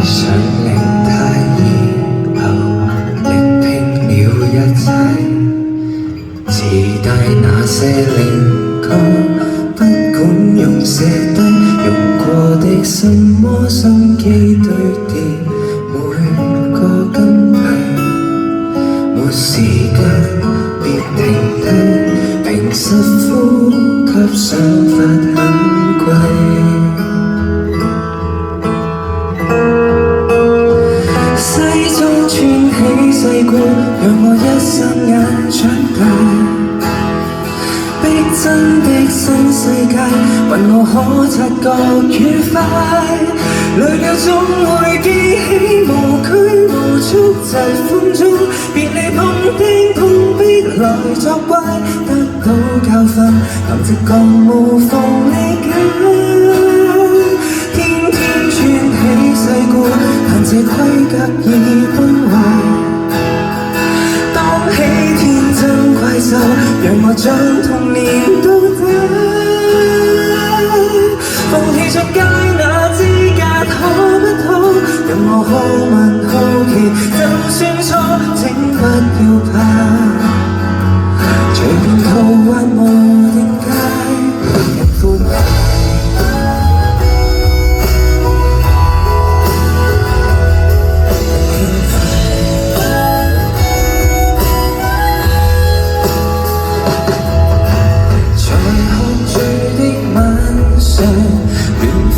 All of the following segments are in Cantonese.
想令他以後力拼了一切，自帶那些靈歌，不管用寫低用過的什麼心機堆疊每個金幣，沒時間別停低，平實呼吸想法很貴。西裝穿起世故，讓我一霎眼長大。逼真的新世界，問我可察覺愉快。累了總會記起無拘無束，疾風中別離碰釘碰壁來作怪，得到教訓，憑直覺無妨理解。天天穿起世故，但這規格已崩壞。當起天真怪獸，讓我將童年到底。放棄出街那資格可不可？讓我好問好奇，就算錯請不要怕，隨便途滑無定界，人寬大。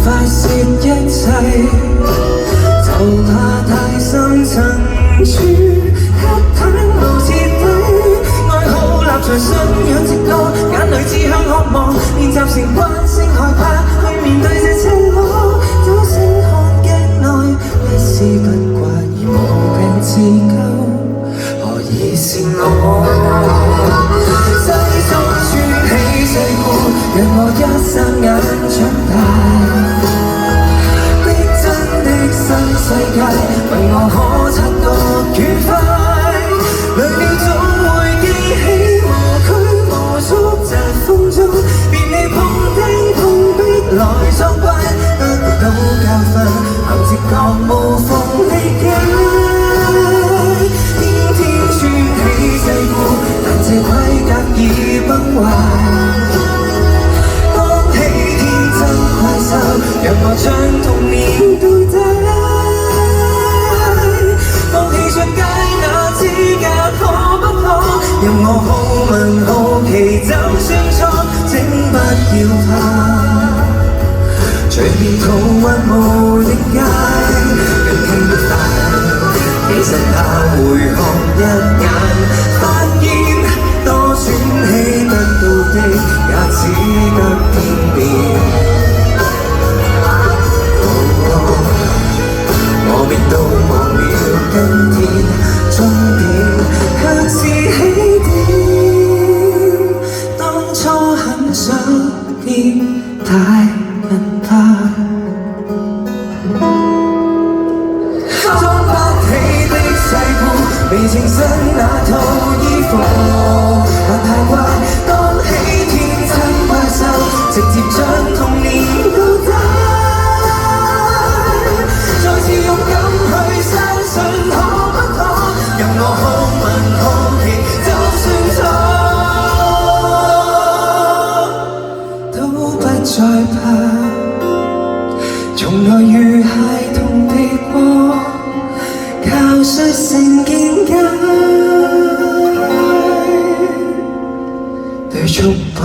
發泄一切，就怕太深層處黑淡無徹底。愛好立場信仰直覺，眼淚指向渴望，練習成慣性害怕去面對這赤裸。早星看鏡內一絲不掛而無病自救，何以是我？西裝穿起世故，讓我一霎眼長大。新世界為我可察覺愉快，累了總會記起無拘無束，疾風中別離碰釘碰壁來作怪，得到教訓，憑直覺無妨理解。天天穿起世故，但這規格已崩壞。當起天真怪獸，讓我將童年到底。任我好問好奇，就算錯請不要怕，隨便途滑無定界，更輕快。其實他回看一眼，發現多喘氣得到的也只得片面。我便都忘了今天終點卻是起點，當初很想變大人吧。裝不起的世故，未情身那套衣服，還太怪。當起天真怪獸，直接將童年到底。再次勇敢去相信可不可，讓我好問好奇，就算錯都不再怕。從來如孩童地過，靠率性見解對束縛。